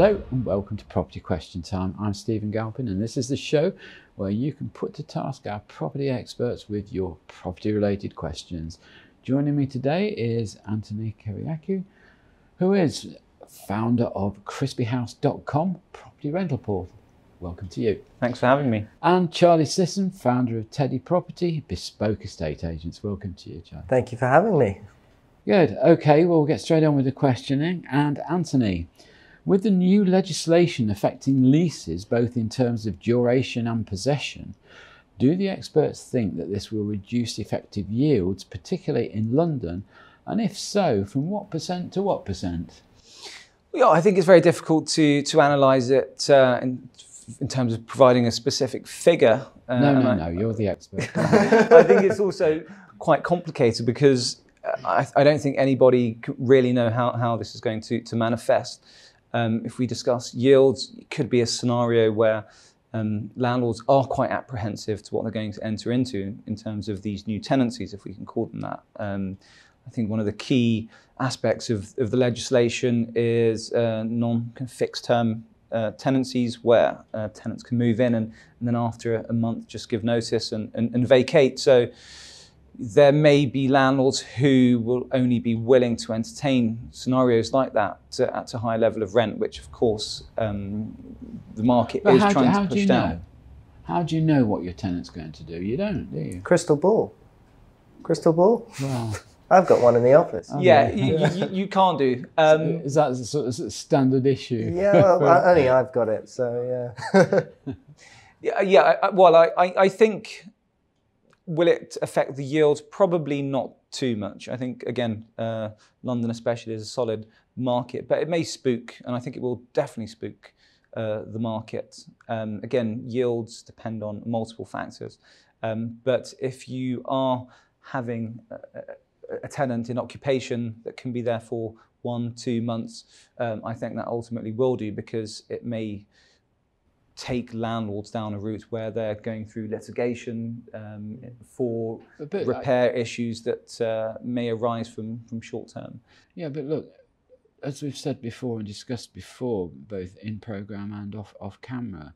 Hello and welcome to Property Question Time. I'm Stephen Galpin and this is the show where you can put to task our property experts with your property related questions. Joining me today is Anthony Kyriacou, who is founder of Kripsyhouse.com property rental portal. Welcome to you. Thanks for having me. And Charlie Syson, founder of Teddy Property, bespoke estate agents. Welcome to you, Charlie. Thank you for having me. Good. Okay, well, we'll get straight on with the questioning. And Anthony, with the new legislation affecting leases, both in terms of duration and possession, do the experts think that this will reduce effective yields, particularly in London? And if so, from what percent to what percent? Yeah, I think it's very difficult to analyse it in terms of providing a specific figure. No, you're the expert. I think it's also quite complicated because I don't think anybody really know how this is going to manifest. If we discuss yields, it could be a scenario where landlords are quite apprehensive to what they're going to enter into in terms of these new tenancies, if we can call them that. I think one of the key aspects of the legislation is non-fixed term tenancies where tenants can move in and then after a month just give notice and vacate. So there may be landlords who will only be willing to entertain scenarios like that at a high level of rent, which of course the market is trying to push down. How do you know what your tenant's going to do? You don't, do you? Crystal ball. Crystal ball? Well, I've got one in the office. Yeah, you can't do. Is that a sort of standard issue? Yeah, well, only I've got it, so yeah. Well, I think, will it affect the yields? Probably not too much. I think, again, London especially is a solid market, but it may spook, and I think it will definitely spook the market. Again, yields depend on multiple factors. But if you are having a tenant in occupation that can be there for 1-2 months, I think that ultimately will do, because it may take landlords down a route where they're going through litigation for repair issues that may arise from short term. Yeah, but look, as we've said before and discussed before, both in programme and off camera,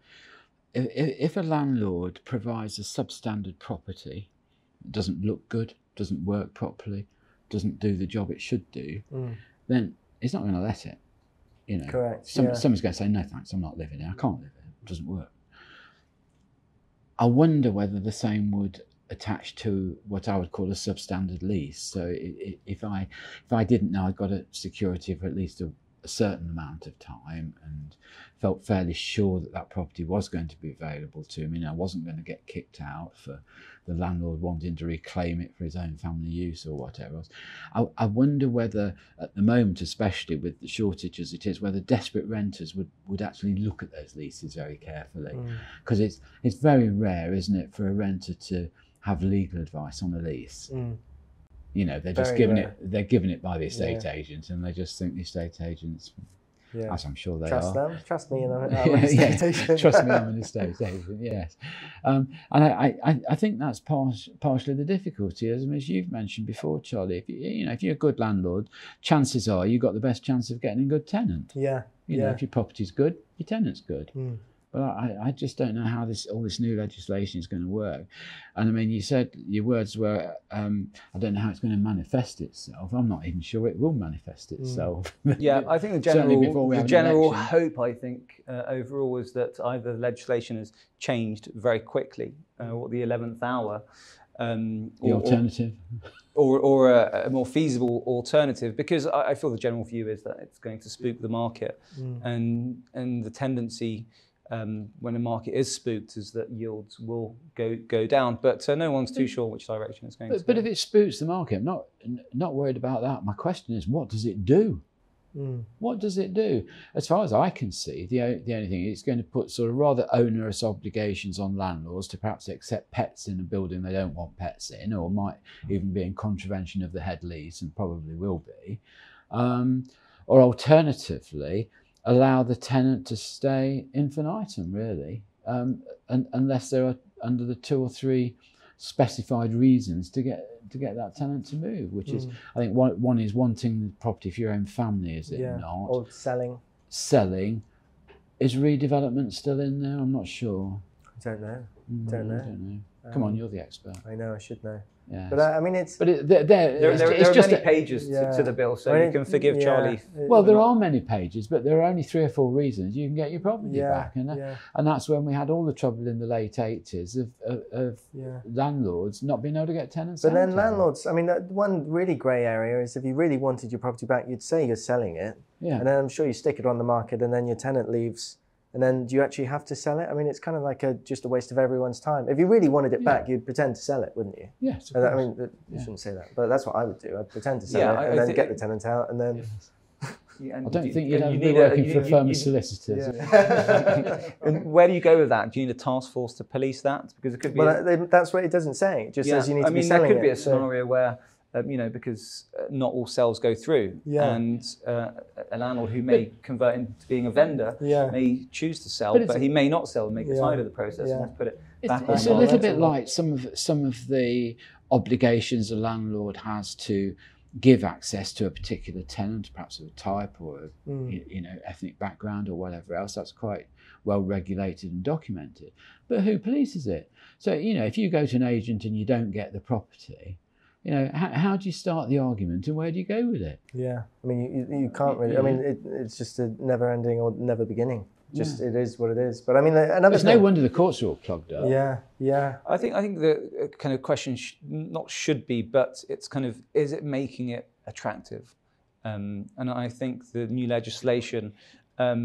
if a landlord provides a substandard property, it doesn't look good, doesn't work properly, doesn't do the job it should do, then he's not going to let it. You know, correct. Someone's going to say, no thanks, I'm not living here, I can't live here, it doesn't work. I wonder whether the same would attach to what I would call a substandard lease. So if I didn't know I'd got a security for at least a certain amount of time and felt fairly sure that that property was going to be available to me and I wasn't going to get kicked out for the landlord wanting to reclaim it for his own family use or whatever else. I wonder whether at the moment, especially with the shortage as it is, whether desperate renters would actually look at those leases very carefully, because it's very rare, isn't it, for a renter to have legal advice on a lease. You know, they're just giving it by the estate agent, and they just think the estate agents, as I'm sure they Trust are. them. Trust me, I'm an estate agent. Trust me, I'm an estate agent. Yes, and I think that's partially the difficulty, as you've mentioned before, Charlie. If you're a good landlord, chances are you've got the best chance of getting a good tenant. Yeah. You know, if your property's good, your tenant's good. But I just don't know how all this new legislation is going to work. And I mean, you said your words were, I don't know how it's going to manifest itself. I'm not even sure it will manifest itself. Yeah, I think the general hope, I think, overall is that either the legislation has changed very quickly, or the 11th hour. The alternative. Or a more feasible alternative, because I feel the general view is that it's going to spook the market, and the tendency when a market is spooked is that yields will go down, but no one's too sure which direction it's going to go. But if it spooks the market, I'm not worried about that. My question is, what does it do? What does it do? As far as I can see, the only thing, it's going to put sort of rather onerous obligations on landlords to perhaps accept pets in a building they don't want pets in, or might even be in contravention of the head lease, and probably will be. Or alternatively, allow the tenant to stay infinitum, really, unless there are under the 2 or 3 specified reasons to get that tenant to move, which is, I think one is wanting the property for your own family, is it not? Or selling. Selling, Is redevelopment still in there? I'm not sure. I don't know. I don't know. Come on, you're the expert. I know, I should know. Yeah. But I mean, it's... But there are just many pages to the bill, so you can forgive Charlie. Well, there are many pages, but there are only 3 or 4 reasons you can get your property back. And that's when we had all the trouble in the late 80s of landlords not being able to get tenants out. But then landlords, I mean, one really grey area is if you really wanted your property back, you'd say you're selling it. Yeah. And then I'm sure you stick it on the market and then your tenant leaves. And then do you actually have to sell it? I mean, it's kind of like just a waste of everyone's time. If you really wanted it back, you'd pretend to sell it, wouldn't you? Yes. I mean, you shouldn't say that, but that's what I would do. I'd pretend to sell it and then get the tenant out and then... I don't think you'd have to be working for a firm of solicitors. And where do you go with that? Do you need a task force to police that? Because it could be... Well, that's what it doesn't say. It just says you need to be selling it. There could be a scenario where... because not all sales go through, and a landlord who may convert into being a vendor may choose to sell, but he may not sell and make it tired of the process and put it back on. It's a little bit like some of the obligations a landlord has to give access to a particular tenant, perhaps of a type or ethnic background or whatever else. That's quite well regulated and documented. But who polices it? So if you go to an agent and you don't get the property, how do you start the argument and where do you go with it? Yeah, I mean, you can't really. I mean, it's just a never-ending or never beginning. Just it is what it is. But I mean, there's no wonder the courts are all plugged up. Yeah. I think the kind of question not should be, but it's kind of, is it making it attractive? And I think the new legislation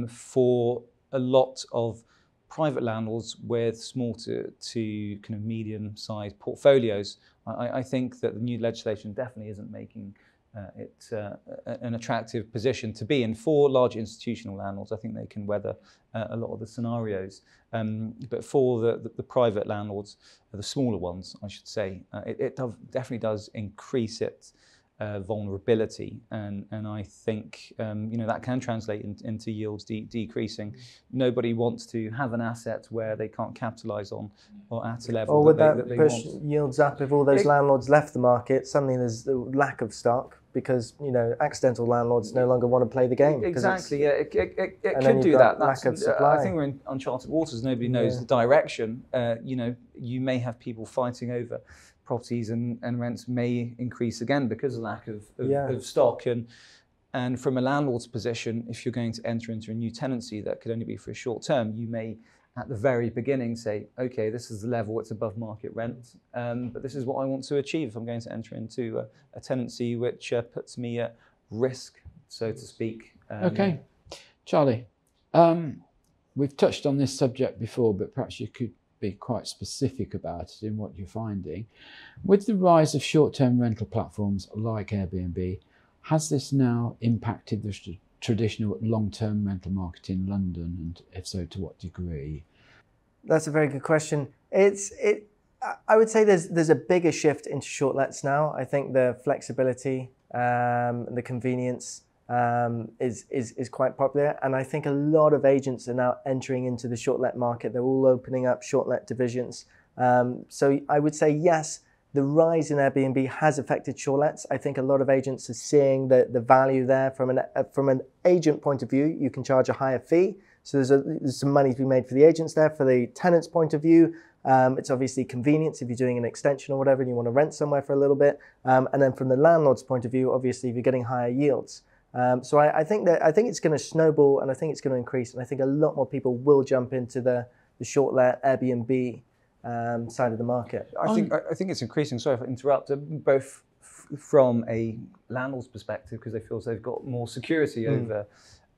for a lot of private landlords with small to kind of medium-sized portfolios, I think that the new legislation definitely isn't making it an attractive position to be in. For large institutional landlords, I think they can weather a lot of the scenarios. But for the private landlords, the smaller ones, I should say, it definitely does increase its vulnerability, and I think that can translate into yields decreasing. Nobody wants to have an asset where they can't capitalise on or at a level. Or would that they push want. Yields up if all those landlords left the market? Suddenly there's the lack of stock because accidental landlords no longer want to play the game. Exactly. Yeah, it could do that. Lack of supply. I think we're in uncharted waters. Nobody knows the direction. You may have people fighting over properties and rents may increase again because of lack of stock. And from a landlord's position, if you're going to enter into a new tenancy that could only be for a short term, you may at the very beginning say, okay, this is the level, it's above market rent, but this is what I want to achieve if I'm going to enter into a tenancy which puts me at risk, so to speak. Okay, Charlie, we've touched on this subject before, but perhaps you could be quite specific about it in what you're finding. With the rise of short-term rental platforms like Airbnb, has this now impacted the traditional long-term rental market in London, and if so, to what degree? That's a very good question. I would say there's a bigger shift into short lets now. I think the flexibility, the convenience is quite popular, and I think a lot of agents are now entering into the short let market. They're all opening up short let divisions. So I would say yes, the rise in Airbnb has affected short lets. I think a lot of agents are seeing the value there. From an agent point of view, you can charge a higher fee. So there's some money to be made for the agents there. For the tenant's point of view, it's obviously convenience if you're doing an extension or whatever and you want to rent somewhere for a little bit. And then from the landlord's point of view, obviously if you're getting higher yields. So I think it's going to snowball, and I think it's going to increase, and I think a lot more people will jump into the short let Airbnb side of the market. I think it's increasing. Sorry if I interrupt. Both from a landlord's perspective, because they feel as they've got more security over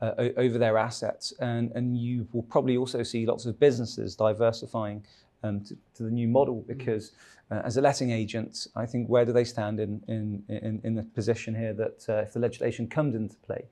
their assets, and you will probably also see lots of businesses diversifying to the new model, because as a letting agent, I think where do they stand in the position here that if the legislation comes into play,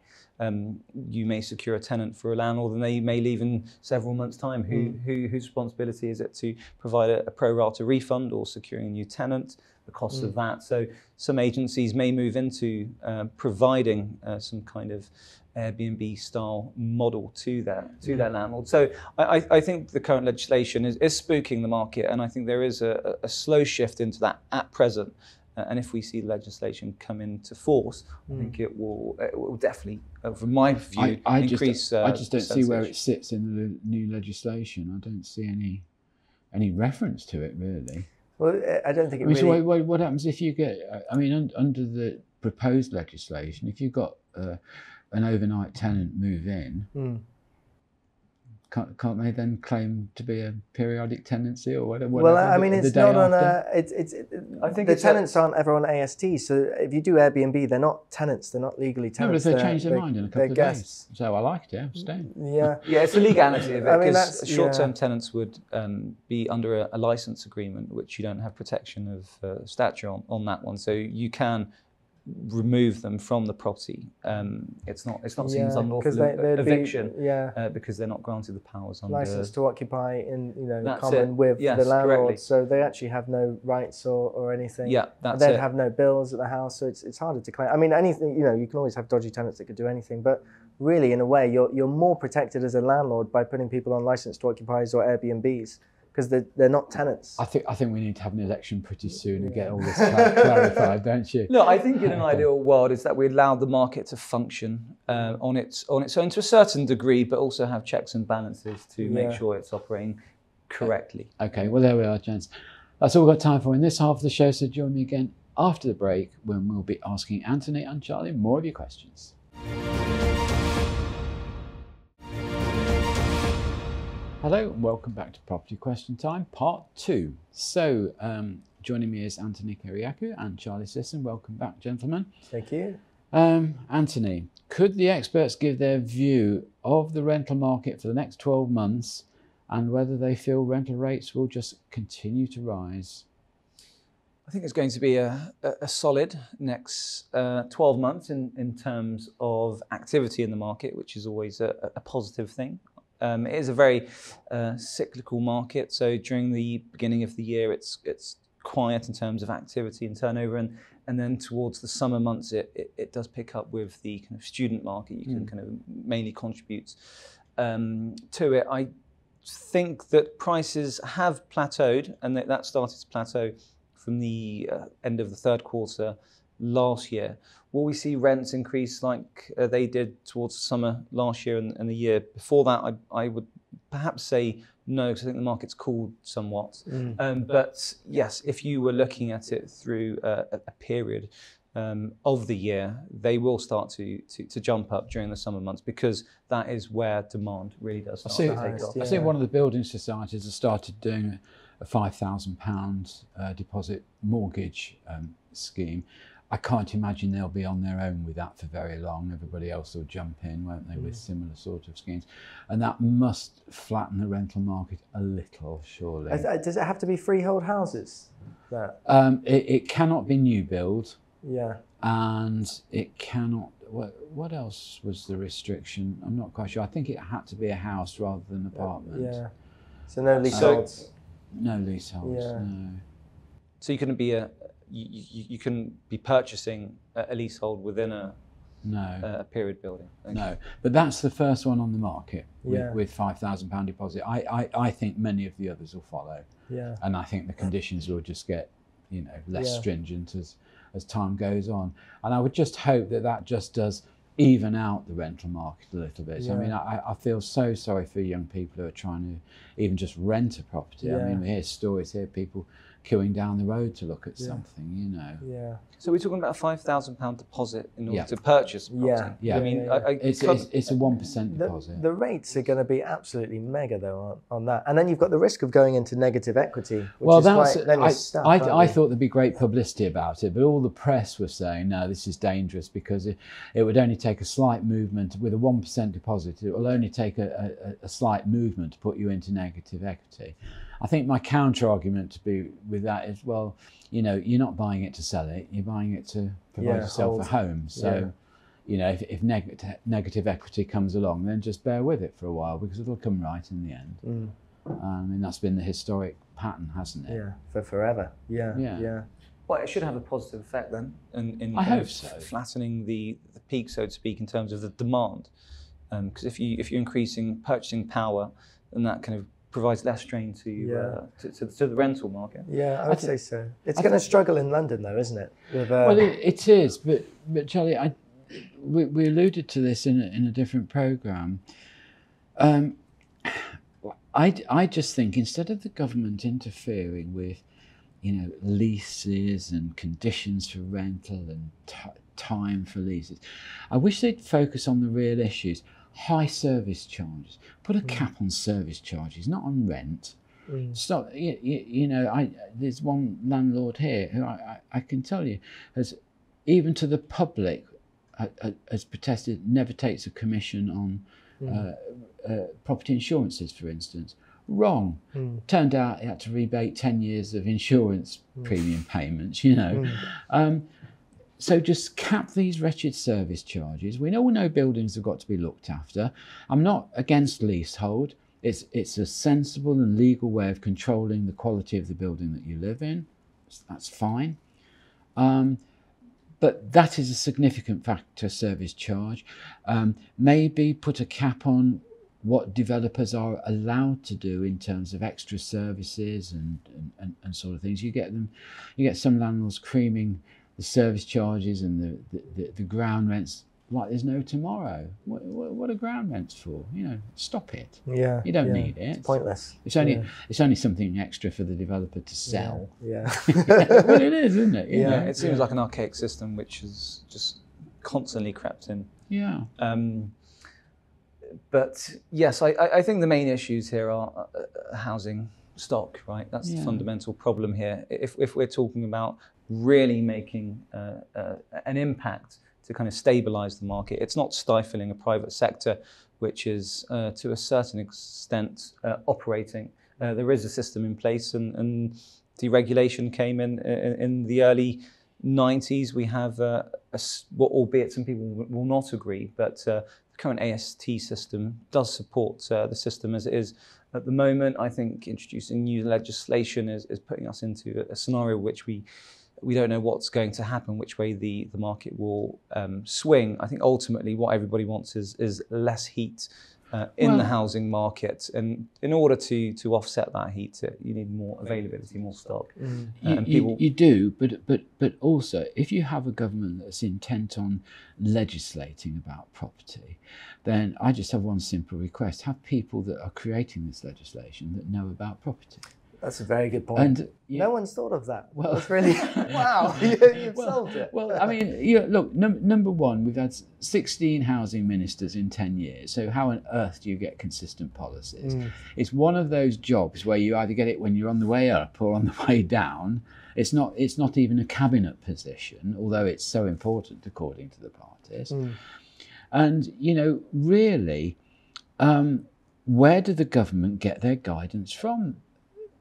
you may secure a tenant for a landlord and they may leave in several months' time. Whose responsibility is it to provide a pro rata refund or securing a new tenant, the cost of that? So some agencies may move into providing some kind of Airbnb style model to their landlord. So I think the current legislation is spooking the market, and I think there is a slow shift into that at present. And if we see legislation come into force, I think it will definitely, from my view, increase. I just don't see where it sits in the new legislation. I don't see any reference to it really. Well, I don't think it really. So what happens if you get? I mean, under the proposed legislation, if you've got an overnight tenant move in. Can't they then claim to be a periodic tenancy or whatever? Well, I mean, it's not on a. I think the tenants aren't ever on AST. So if you do Airbnb, they're not tenants. They're not legally tenants. No, but if they change their mind in a couple of days, so I liked it. I'm staying. Yeah, it's the legality of it. I mean, because short-term tenants would be under a license agreement, which you don't have protection of statute on that one. So you can remove them from the property. It's not seen as unlawful eviction because they're not granted the powers under license to occupy in common with the landlord. Correctly. So they actually have no rights or anything. Yeah, that's they'd it. have no bills at the house, so it's harder to claim. I mean, anything, you can always have dodgy tenants that could do anything, but really, in a way, you're more protected as a landlord by putting people on license to occupies or Airbnbs. Because they're not tenants. I think we need to have an election pretty soon and get all this clarified, don't you? No, I think in an ideal world is that we allow the market to function on its own to a certain degree, but also have checks and balances to make sure it's operating correctly. Okay, well there we are, gents. That's all we've got time for in this half of the show. So join me again after the break when we'll be asking Anthony and Charlie more of your questions. Hello and welcome back to Property Question Time, Part 2. So, joining me is Anthony Kyriacou and Charlie Syson. Welcome back, gentlemen. Thank you. Anthony, could the experts give their view of the rental market for the next 12 months and whether they feel rental rates will just continue to rise? I think it's going to be a solid next 12 months in terms of activity in the market, which is always a positive thing. It is a very cyclical market, so during the beginning of the year it's quiet in terms of activity and turnover, and then towards the summer months it does pick up with the kind of student market. You can kind of mainly contribute to it. I think that prices have plateaued, and that started to plateau from the end of the third quarter last year. Will we see rents increase like they did towards the summer last year and the year before that? I would perhaps say no, because I think the market's cooled somewhat. But yes, if you were looking at it through a period of the year, they will start to jump up during the summer months because that is where demand really does start to take off. I see one of the building societies has started doing a £5,000 deposit mortgage scheme. I can't imagine they'll be on their own with that for very long. Everybody else will jump in, won't they, with similar sort of schemes. And that must flatten the rental market a little, surely. Does it have to be freehold houses? It cannot be new build. Yeah. And it cannot, what else was the restriction? I'm not quite sure. I think it had to be a house rather than an apartment. Yeah. So no leaseholds? No leaseholds, no. So you couldn't be you can be purchasing a leasehold within a period building. Okay. No, but that's the first one on the market with £5,000 deposit. I think many of the others will follow. Yeah. And I think the conditions will just get less stringent as time goes on. And I would just hope that just does even out the rental market a little bit. So, I mean, I feel so sorry for young people who are trying to even just rent a property. I mean, we hear stories here, people queuing down the road to look at something, Yeah. So we're talking about a £5,000 deposit in order to purchase a property. Yeah. I mean, it's a 1% deposit. The rates are going to be absolutely mega though on that, and then you've got the risk of going into negative equity. I thought there'd be great publicity about it, but all the press were saying no, this is dangerous because it would only take a slight movement with a 1% deposit. It will only take a slight movement to put you into negative equity. I think my counter argument with that is, well, you're not buying it to sell it, you're buying it to provide yourself a home. So, if negative equity comes along, then just bear with it for a while because it'll come right in the end. I mean, that's been the historic pattern, hasn't it? Yeah, for forever. Yeah. Well, it should have a positive effect then in I hope so. Flattening the peak, so to speak, in terms of the demand. Because if you're increasing purchasing power, then that kind of provides less strain to the rental market. Yeah, I would say so. It's going to struggle in London, though, isn't it? Well, it is, but Charlie, we alluded to this in a different programme. I just think instead of the government interfering with, leases and conditions for rental and time for leases, I wish they'd focus on the real issues. High service charges. Put a cap on service charges, not on rent. Stop. There's one landlord here who I can tell you has, even to the public, has protested, never takes a commission on property insurances, for instance. Wrong. Turned out he had to rebate 10 years of insurance premium payments, So just cap these wretched service charges. We all know buildings have got to be looked after. I'm not against leasehold. It's a sensible and legal way of controlling the quality of the building that you live in. That's fine. But that is a significant factor, service charge. Maybe put a cap on what developers are allowed to do in terms of extra services and sort of things. You get some landlords creaming the service charges and the ground rents like there's no tomorrow. What are ground rents for? Stop it. Yeah, you don't need it. It's pointless. It's only something extra for the developer to sell. Yeah. Well, it is, isn't it? It seems like an archaic system which has just constantly crept in. Yeah. But yes, I think the main issues here are housing stock, right? That's the fundamental problem here. If we're talking about really making an impact to kind of stabilize the market, it's not stifling a private sector, which is to a certain extent operating. There is a system in place, and deregulation came in the early 90s. We have, albeit some people will not agree, but the current AST system does support the system as it is at the moment. I think introducing new legislation is putting us into a scenario which we don't know what's going to happen, which way the market will swing. I think ultimately what everybody wants is less heat in the housing market, and in order to offset that heat, you need more availability, more stock. And you do, but also if you have a government that's intent on legislating about property, then I just have one simple request: have people that are creating this legislation that know about property. That's a very good point. And no one's thought of that. Well, that's really wow. You've solved it. Well, I mean, look. Number one, we've had 16 housing ministers in 10 years. So how on earth do you get consistent policies? It's one of those jobs where you either get it when you're on the way up or on the way down. It's not even a cabinet position, although it's so important according to the parties. And really, where do the government get their guidance from?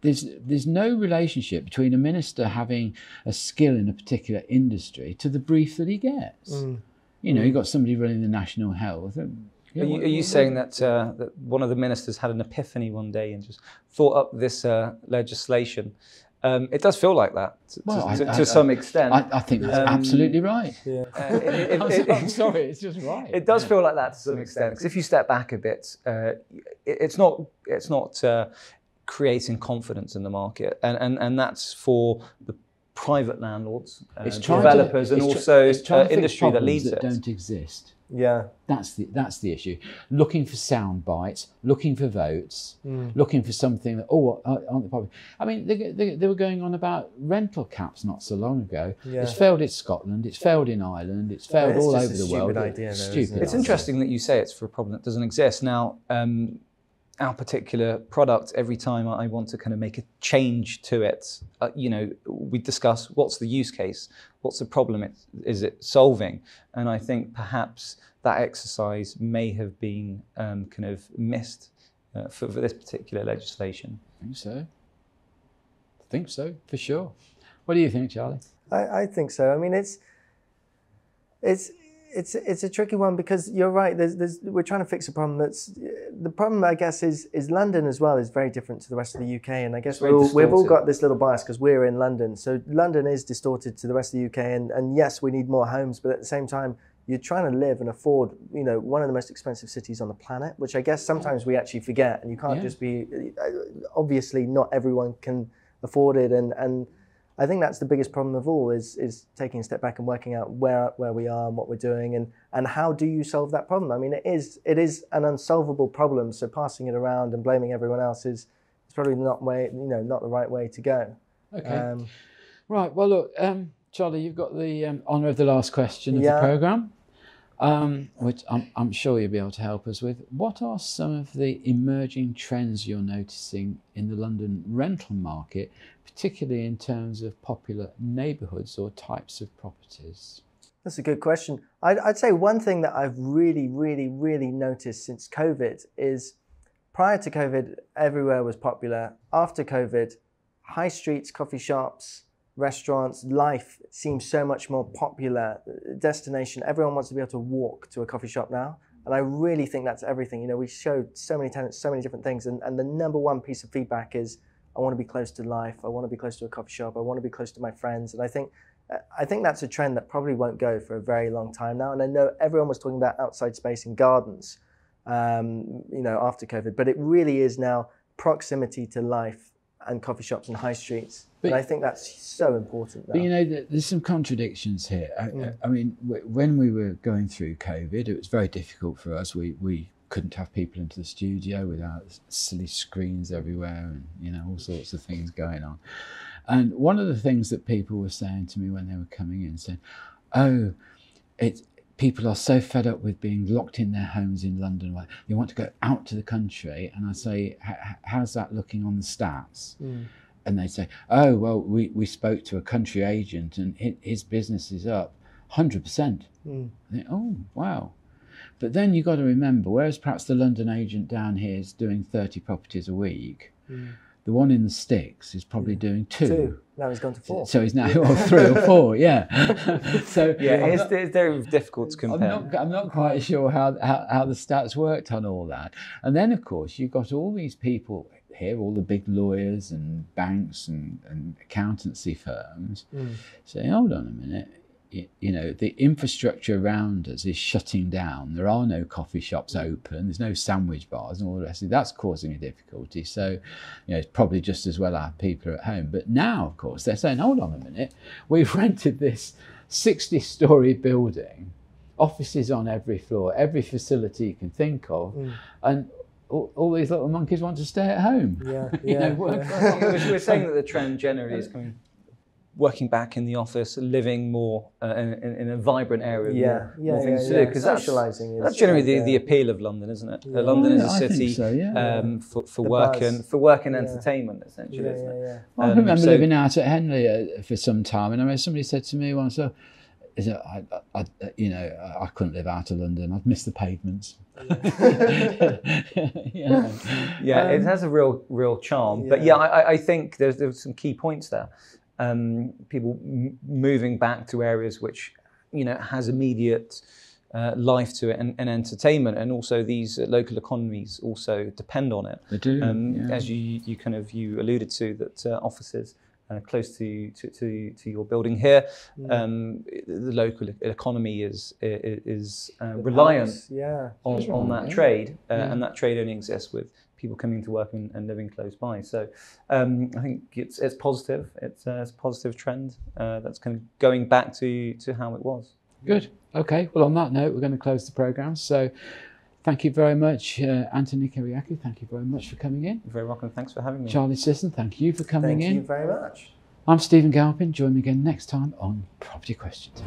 There's no relationship between a minister having a skill in a particular industry to the brief that he gets. You've got somebody running the national health. Are you saying that that one of the ministers had an epiphany one day and just thought up this legislation? It does feel like that to some extent. I think that's absolutely right. Yeah. I'm sorry, it's just right. It does feel like that to some extent, because if you step back a bit, it's not creating confidence in the market, and that's for the private landlords, developers, and also industry that leads it. Don't exist. Yeah, that's the issue. Looking for sound bites, looking for votes, looking for something that aren't the problem. I mean, they were going on about rental caps not so long ago. Yeah. It's failed in Scotland. It's failed in Ireland. It's failed all over the world. It's interesting that you say it's for a problem that doesn't exist. Now, our particular product, every time I want to kind of make a change to it, we discuss what's the use case, what's the problem is it solving, and I think perhaps that exercise may have been kind of missed for this particular legislation. I think so, for sure. What do you think, Charlie? I think so. I mean, it's a tricky one, because you're right. We're trying to fix a problem the problem, I guess, is London as well is very different to the rest of the UK, and I guess we've all got this little bias because we're in London. So London is distorted to the rest of the UK, and yes, we need more homes, but at the same time, you're trying to live and afford, one of the most expensive cities on the planet, which I guess sometimes we actually forget. And you can't just be, obviously not everyone can afford it. And I think that's the biggest problem of all is taking a step back and working out where we are and what we're doing and how do you solve that problem. I mean, it is an unsolvable problem. So passing it around and blaming everyone else is probably not the right way to go. Okay. Right. Well, look, Charlie, you've got the honour of the last question of the programme, which I'm sure you'll be able to help us with. What are some of the emerging trends you're noticing in the London rental market, particularly in terms of popular neighbourhoods or types of properties? That's a good question. I'd say one thing that I've really, really, really noticed since COVID is prior to COVID, everywhere was popular. After COVID, high streets, coffee shops, restaurants, life seems so much more popular destination. Everyone wants to be able to walk to a coffee shop now. And I really think that's everything. We showed so many tenants, so many different things. And the number one piece of feedback is, I want to be close to life. I want to be close to a coffee shop. I want to be close to my friends. And I think that's a trend that probably won't go for a very long time now. And I know everyone was talking about outside space and gardens, after COVID, but it really is now proximity to life and coffee shops and high streets. And I think that's so important now. But there's some contradictions here. I mean, when we were going through COVID, it was very difficult for us. We couldn't have people into the studio without silly screens everywhere and, all sorts of things going on. And one of the things that people were saying to me when they were coming in, saying, people are so fed up with being locked in their homes in London. They want to go out to the country. And I say, how's that looking on the stats? And they say, oh, well, we spoke to a country agent and his business is up 100%. I think, oh, wow. But then you've got to remember, whereas perhaps the London agent down here is doing 30 properties a week, the one in the sticks is probably doing 2. Now he's gone to 4. So he's now 3 or 4, So it's very difficult to compare. I'm not quite sure how the stats worked on all that. And then, of course, you've got all these people here, all the big lawyers and banks and accountancy firms saying, hold on a minute. The infrastructure around us is shutting down. There are no coffee shops open. There's no sandwich bars and all the rest of it. That's causing a difficulty. So, it's probably just as well our people are at home. But now, of course, they're saying, hold on a minute. We've rented this 60-storey building, offices on every floor, every facility you can think of, and all these little monkeys want to stay at home. We're saying that the trend generally is working back in the office, living more in a vibrant area, more things to do. Because that's generally the appeal of London, isn't it? London is a city for work and entertainment, essentially. Isn't it? Well, I remember living out at Henley for some time, and I mean, somebody said to me once, I couldn't live out of London. I'd miss the pavements. It has a real charm. But I think there's some key points there. People moving back to areas which, has immediate life to it and entertainment, and also these local economies also depend on it. They do. As you alluded to, that offices close to your building here, the local economy is reliant on that trade, and that trade only exists with people coming to work and living close by. So I think it's positive. It's a positive trend that's kind of going back to how it was. Good. Okay. Well, on that note, we're going to close the programme. So thank you very much, Anthony Kyriacou. Thank you very much for coming in. You're very welcome. Thanks for having me. Charlie Syson, thank you for coming in. Thank you very much. I'm Stephen Galpin. Join me again next time on Property Questions.